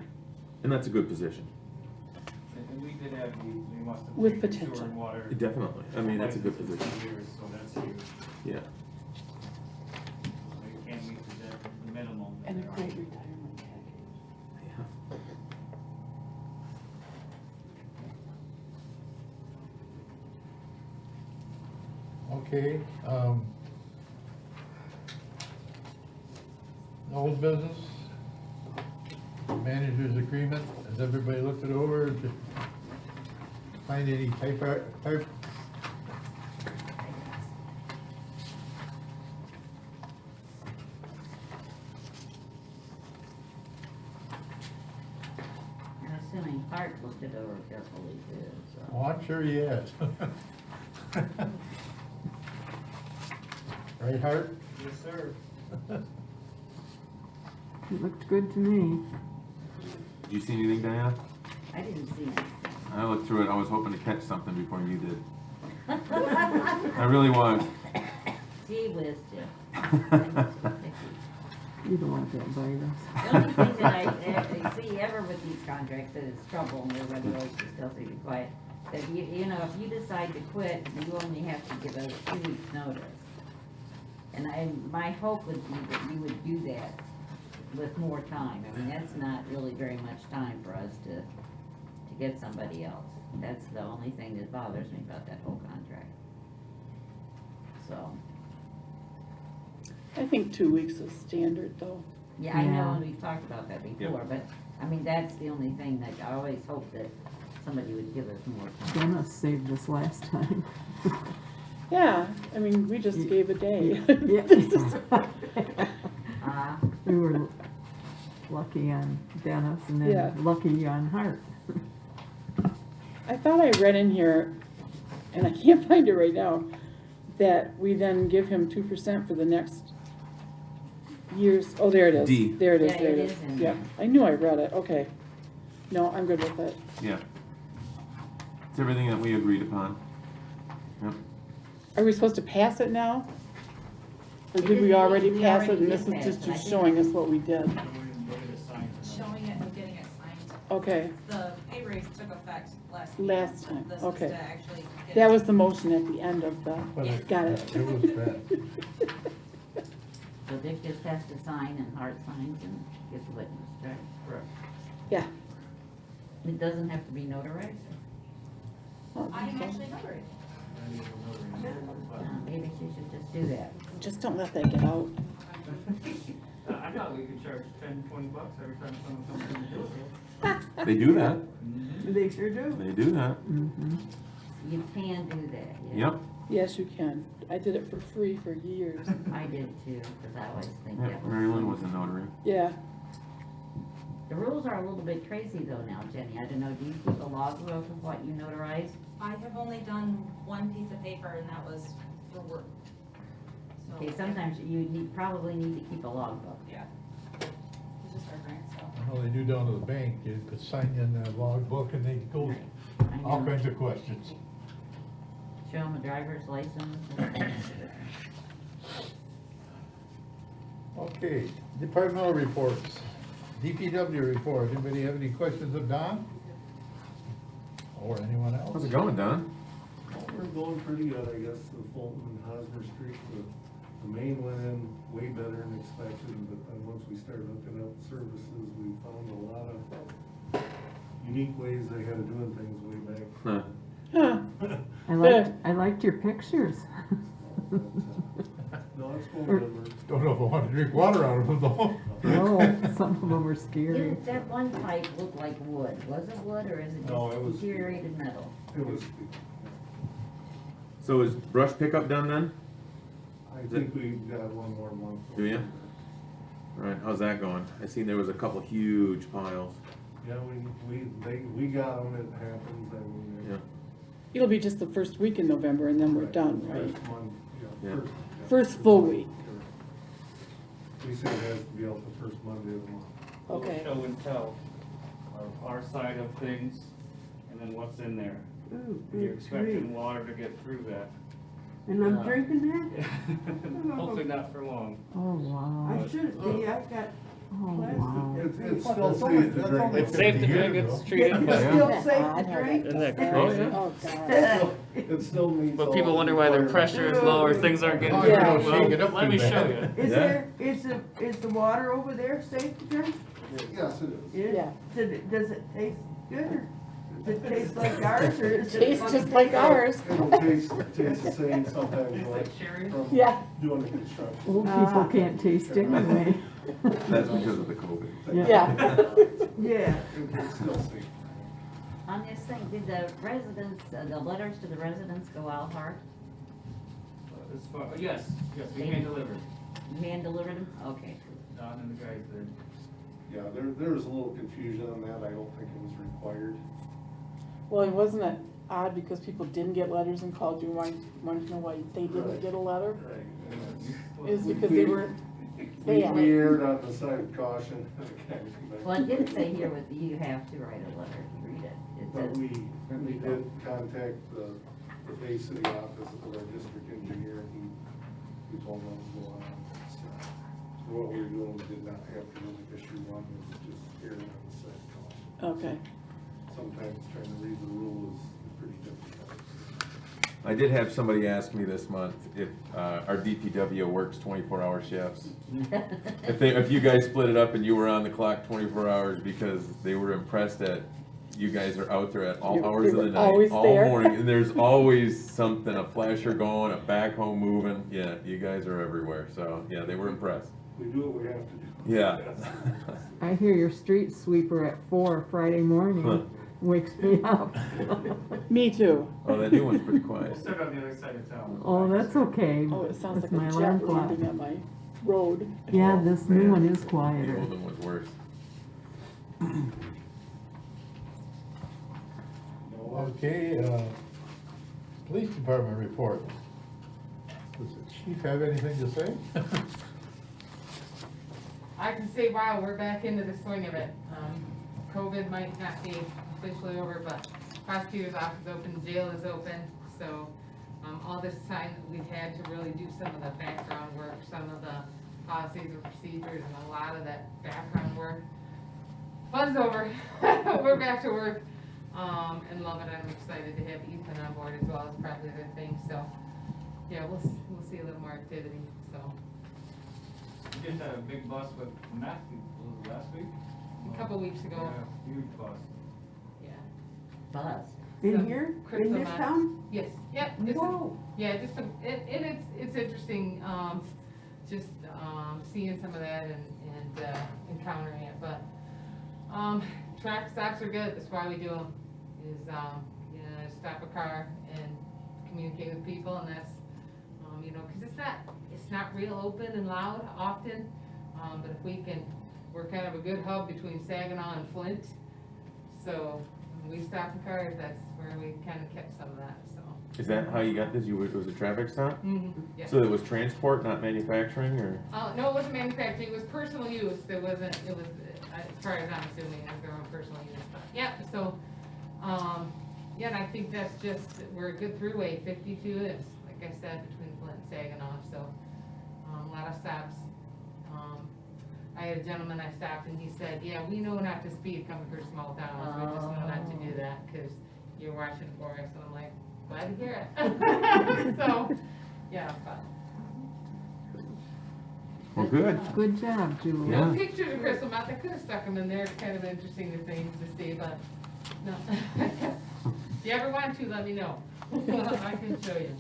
and that's a good position. And we did have, we must have. With taken sewer potential. and water Definitely, I mean, that's a good licenses position. for years, so that's huge. Yeah. They can meet the minimum. that And a they're great on. retirement package. Yeah. Okay, old business, manager's agreement, has everybody looked it over? Did find any type? I'm assuming Hart looked it over carefully too, so. Oh, I'm sure he has. Right, Hart? Yes, sir. It looked good to me. Did you see anything, Diana? I didn't see it. I looked through it, I was hoping to catch something before you did. I really was. Gee whiz, Jim. You don't want that virus. The only thing that I see ever with these contracts that is trouble, and everybody always just tells me to be quiet, that you know, if you decide to quit, you only have to give a 2 weeks notice. And my hope would be that you would do that with more time. I mean, that's not really very much time for us to get somebody else. That's the only thing that bothers me about that whole contract. So, I think 2 weeks is standard though. yeah, I know, Yeah. and we've talked about that before, but, I mean, that's the only thing that I always hope that somebody would give us more time. Dennis saved us last time. Yeah, I mean, we just gave a day. Yeah. Uh, We were lucky on Dennis and Yeah. then lucky on Hart. I thought I read in here, and I can't find it right now, that we then give him 2% for the next years, oh, there it is. D. There it is, Yeah, there it it is. is in Yeah, there. I knew I read it, okay. No, I'm good with it. Yeah. It's everything that we agreed upon. Yep. Are we supposed to pass it now? Or It did we is- already we pass already it and did this is pass just it. I think- showing us what we did? We're gonna get it assigned to them. Showing it and getting it signed. Okay, The pay raise took effect last. Last time, This is okay. to actually get that it. was the motion at the end of the, But got it. It was bad. So Dick just has to sign and Hart signs and gets witnessed, right? Correct. Yeah. It doesn't have to be notarized? I am actually notary. I need a notary. Maybe she should just do that. Just don't let that get out. I thought we could charge $10-20 every time someone comes in to do it. They do that, They sure do. they do that. Mm-hmm. You can do that, yeah. Yep, Yes, you can. I did it for free for years. I did too, because I always think yep, that was. Mary Lynn was a notary. Yeah, The rules are a little bit crazy though now, Jenny. I don't know, do you keep a logbook of what you notarize? I have only done one piece of paper and that was for work. So, Okay, sometimes you probably need to keep a logbook. Yeah. It's just our grant, so. Well, they do down to the bank, you could sign in the logbook and they go I all know. kinds of questions. Show them a driver's license. and- Okay, departmental reports. DPW report, anybody have any questions of Don? Or anyone How's else? it going, Don? Well, we're going pretty good, I guess, the Fulton, Hosmer Street, the the main went in way better than expected, but then once we started looking up services, we found a lot of unique ways they had of doing things way back. Huh. Huh. I liked your pictures. No, it's going Or- good. Don't know if I want to drink water out of them though. No, some of them were scary. Didn't that one pipe look like wood? Was it wood or is it No, it just was- deteriorated metal? It was, So is brush pickup done then? I think we got one more month. Do ya? Right, how's that going? I seen there was a couple huge piles. Yeah, we got them, it happens, I mean. Yeah. It'll be just the first week in November and then we're done, right? First month, Yeah. First full week. We say it has to be out the first Monday of the month. Okay. Show and tell of our side of things, and then what's in there. Ooh, You're good expecting grief. water to get through that. And I'm drinking that? Hopefully not for long. Oh, wow. I should be, I got Oh, wow. It's still safe to drink. It's safe to drink, it's treated, It's but still Yeah. safe to drink? isn't that Oh, crazy? yeah. Oh, God. It still meets. But all people the wonder why their requirements. pressure is low or things aren't getting Oh, through. you don't Well, shake it up let too me show bad. you. Is Yeah. is the water over there safe to drink? Yes, it is. Yeah. Does it taste good or does it taste like ours or It does it? tastes just like ours. It'll taste the same sometimes like from Yeah. doing the construction. Old people can't taste anyway. That's because of the COVID. Yeah. Yeah. It's still safe. On this thing, did the residents, the letters to the residents go out hard? As far, yes, we hand delivered. You hand delivered them? Okay. Don and the guys did. Yeah, there was a little confusion on that. I don't think it was required. Well, wasn't it odd because people didn't get letters and called you, wanted to know why they didn't Right. get a letter? Right. Is because they weren't We bad. erred on the side of caution. Well, it didn't say here with you have to write a letter if you read it. It But says we from did legal. contact the Bay City office of our district engineer, and he told them to go on. So, what we were doing, we did not have to really issue one, it was just erring on the side of caution. Okay. Sometimes trying to read the rule is pretty difficult. I did have somebody ask me this month if our DPW works 24-hour shifts. If you guys split it up and you were on the clock 24 hours, because they were impressed that you guys are out there at all You- hours they of the were night, always all there. morning, and there's always something, a flasher going, a backhoe moving. Yeah, you guys are everywhere, so, yeah, they were impressed. We do what we have to do. Yeah. I hear your street sweeper at 4 Friday morning. Wakes me up. Me too. Oh, that new one's pretty We'll quiet. start on the other side of town. Oh, that's okay. Oh, it sounds That's like my a jet alarm clock. landing on my road. Yeah, Oh, this new man. one is The quieter. old one was worse. Okay, police department report. Does the chief have anything to say? I can say, wow, we're back into the swing of it. COVID might not be officially over, but prosecutor's office is open, jail is open, so, all this time that we've had to really do some of the background work, some of the policies and procedures, and a lot of that background work. Fun's over, we're back to work, and love it, I'm excited to have Ethan on board as well as probably other things, so, yeah, we'll see a little more activity, so. We just had a big bus with Matthew, was it last week? A couple weeks ago. Yeah, huge bus. Yeah. Buzz. In Some here, crypto in this mine- town? Yes, yep, just, Whoa. yeah, just some, it's interesting, just, seeing some of that and encountering it, but, track stops are good, that's why we do them, is, you know, stop a car and communicate with people, and that's, you know, cause it's not real open and loud often, but if we can, we're kind of a good hub between Saginaw and Flint, so when we stop the cars, that's where we kinda kept some of that, so. Is that how you got this? It was a traffic stop? Yeah. So it was transport, not manufacturing, or? No, it wasn't manufacturing, it was personal use, it was, as far as I'm assuming, it was their own personal use, but, yeah, so, yeah, and I think that's just, we're a good throughway, 52 is, like I said, between Flint and Saginaw, so, a lot of stops. I had a gentleman I stopped and he said, yeah, we know not to speed coming through small towns, we just know not to do that, cause you're watching for us, and I'm like, glad to hear it. So, yeah, but. Well, good. Good job, Julie. Yeah. No pictures of crystal meth, I could've stuck them in there, it's kind of interesting to things to see, but, no. If you ever want to, let me know, I can show you.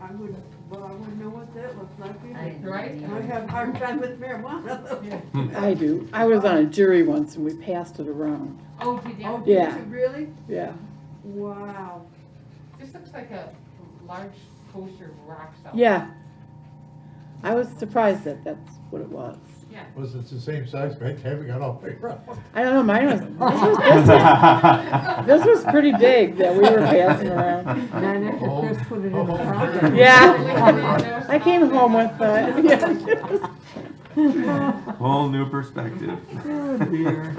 I would, well, I wouldn't know what that looks like either. Right? I have a hard time with marijuana. I do. I was on a jury once and we passed it around. Oh, did you? Oh, Yeah. did you really? Yeah. Wow. This looks like a large kosher rock salt. Yeah. I was surprised that that's what it was. Yeah. Was it the same size, right? Haven't got all the way around. I don't know, mine was, this was pretty big that we were passing around. Then after Chris put it in the pocket. Yeah. I came home with, Whole new perspective. Oh dear.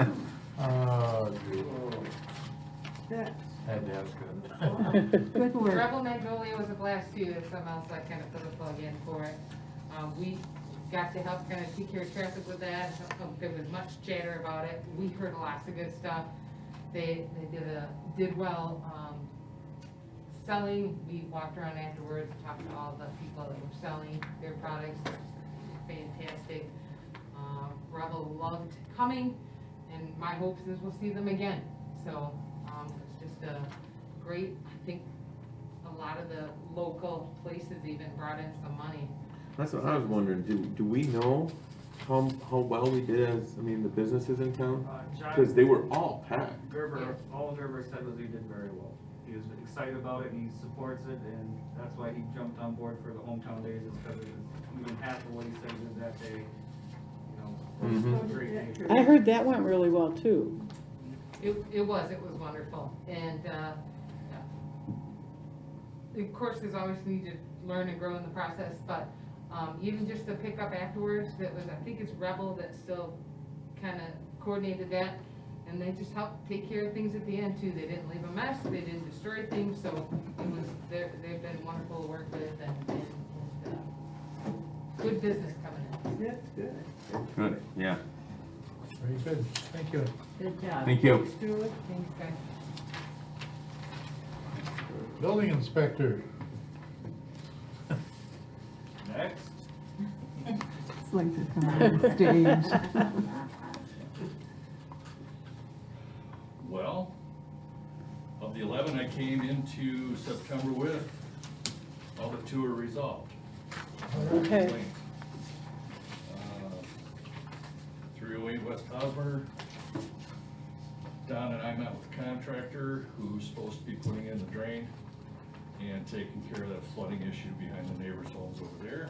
That, Had to ask it. Good work. Rebel Magnolia was a blast too, that's something else I kind of put a plug in for it. We got to help kind of take care of traffic with that, there was much chatter about it, we heard lots of good stuff. They did well, selling, we walked around afterwards, talked to all the people that were selling their products, fantastic. Rebel loved coming, and my hopes is we'll see them again, so, it's just a great, I think, a lot of the local places even brought in some money. That's what I was wondering, do we know how well we did as, I mean, the businesses in town? Because they were all packed. Gerber, all Gerber said was he did very well. He was excited about it, and he supports it, and that's why he jumped on board for the hometown days, is because it was even half of what he said he did that day, you know. Mhm. Great day. I heard that went really well too. It was wonderful, and, of course, there's always need to learn and grow in the process, but, even just the pickup afterwards, that was, I think it's Rebel that still kinda coordinated that, and they just helped take care of things at the end too, they didn't leave a mess, they didn't destroy things, so it was, they've been wonderful to work with, and good business coming in. that's good. Good, yeah. Very good, thank you. Good job. Thank you. Thanks, Julie. Thanks, guys. Building inspector. Next. It's like they're coming on stage. Well, of the 11 I came into September with, all but 2 are resolved. Okay. 308 West Hosmer. Don and I met with the contractor who's supposed to be putting in the drain and taking care of that flooding issue behind the neighbors' homes over there.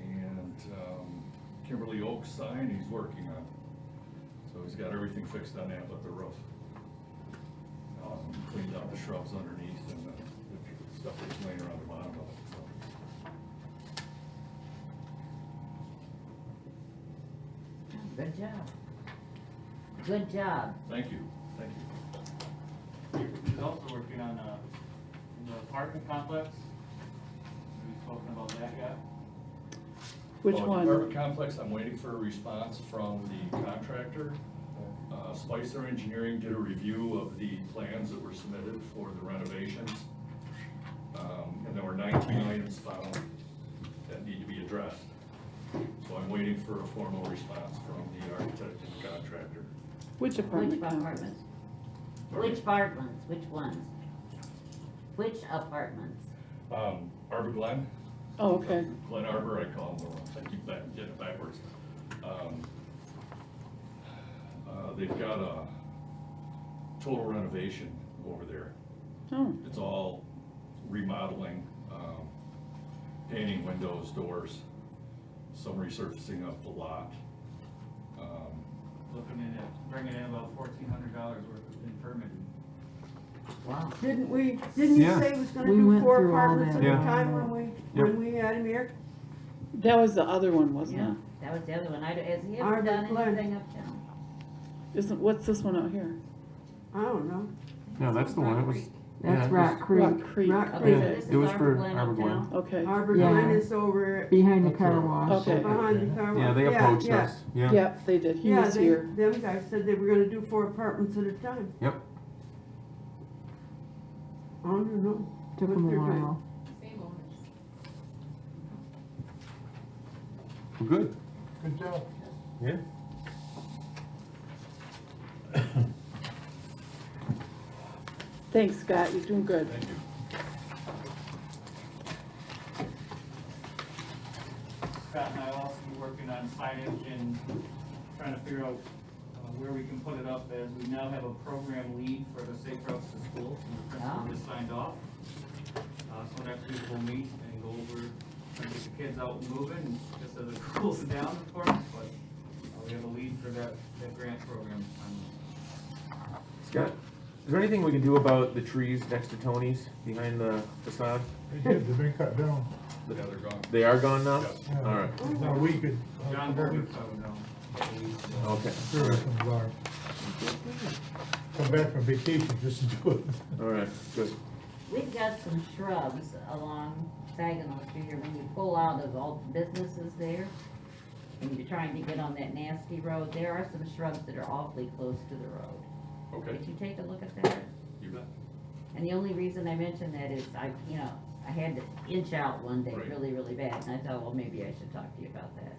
And Kimberly Oaks sign he's working on. So he's got everything fixed on that but the roof. Cleaned out the shrubs underneath and the stuff that's laying around the bottom of it. So. Good job. Good job. Thank you. He's also working on, the apartment complex. Have you spoken about that yet? Which The one? apartment complex, I'm waiting for a response from the contractor. Spicer Engineering did a review of the plans that were submitted for the renovations. And there were 19 items found that need to be addressed. So I'm waiting for a formal response from the architect and contractor. Which apartment Which complex? apartments? Which apartments? Which ones? Which apartments? Arbor Glen, Oh, okay. Glen Arbor, I call them, I keep getting it backwards. They've got a total renovation over there. Oh, It's all remodeling, painting windows, doors, some resurfacing of the lot. Looking at bringing in about $1,400 worth in permitting. Wow. Didn't you Yeah. say it was gonna We do went 4 through all apartments that. at a Yeah. time Yep. when we had him here? that was the other one, wasn't Yeah, it? that was the other one. Has he ever Arbor done Glen. anything uptown? What's this one out here? I don't know. No, that's the one, it was. That's yeah, it Rock was- Creek. Rock Creek. Rock Okay, so Creek. this It is was Arbor for Glen Arbor Glen. uptown? Okay. Arbor Yeah. Glen is over Behind the car wash. Okay. behind the car wash. Yeah, they approached us, yeah. Yep, they did. He Yeah, was here. them guys said they were gonna do 4 apartments at a time. Yep. I don't know. Took what them a they're doing. while. Same owners. Good, Good job. yeah. Thanks, Scott, you're doing good. Thank you. Scott and I will also be working on signage and trying to figure out where we can put it up, as we now have a program lead for the Safe Routes to Schools, and the principal just signed off. So next week we'll meet and go over, try to get the kids out and moving, just as it cools down, of course, but we have a lead for that grant program. Scott, is there anything we can do about the trees next to Tony's behind the facade? They did, they've been cut down. Yeah, they're gone. They are gone now? Yes. Yeah. All right, Now we could. John Berger cut them down. okay, Sure, I can bar. Come back from vacation just to do it. all right, good. We've got some shrubs along Saginaw Street here, when you pull out of all the businesses there, and you're trying to get on that nasty road, there are some shrubs that are awfully close to the road. Okay, Did you take a look at that? you bet. And the only reason I mention that is I had to inch out one day Right. really, really bad, and I thought, well, maybe I should talk to you about that.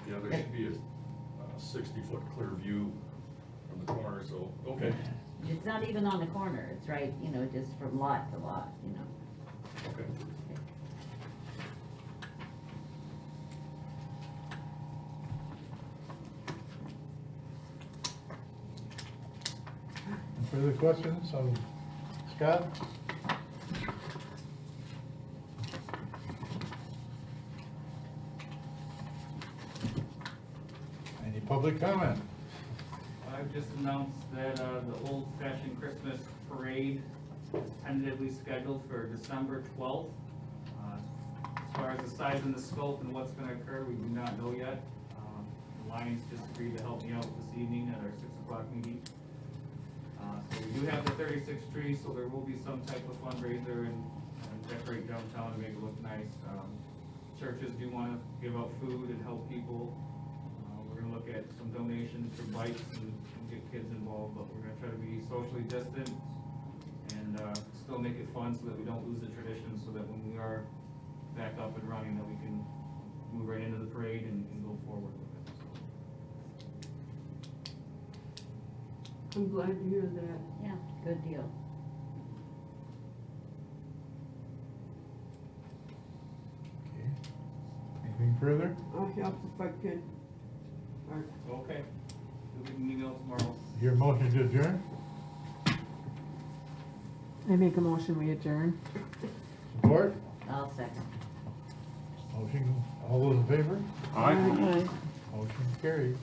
Yeah, there should be a 60-foot clear view from the corner, so, okay. It's not even on the corner, it's right, just from lot to lot, Okay. Further questions on Scott? Any public comment? I've just announced that the Old Fashioned Christmas Parade is tentatively scheduled for December 12th. As far as the size and the scope and what's going to occur, we do not know yet. The Lions just agreed to help me out this evening at our 6 o'clock meeting. So we do have the 36 trees, so there will be some type of fundraiser and decorate downtown and make it look nice. Churches do want to give out food and help people. We're gonna look at some donations for bikes and get kids involved, but we're gonna try to be socially distant and still make it fun so that we don't lose the tradition, so that when we are back up and running, that we can move right into the parade and go forward with it. I'm glad to hear that. Yeah, good deal. Okay. Anything further? I'll help if I can. All right. Okay, we'll give an email tomorrow. Your motion to adjourn? I make a motion, we adjourn. Support? I'll second. Motion, all those in favor? All right. Aye. Motion carried.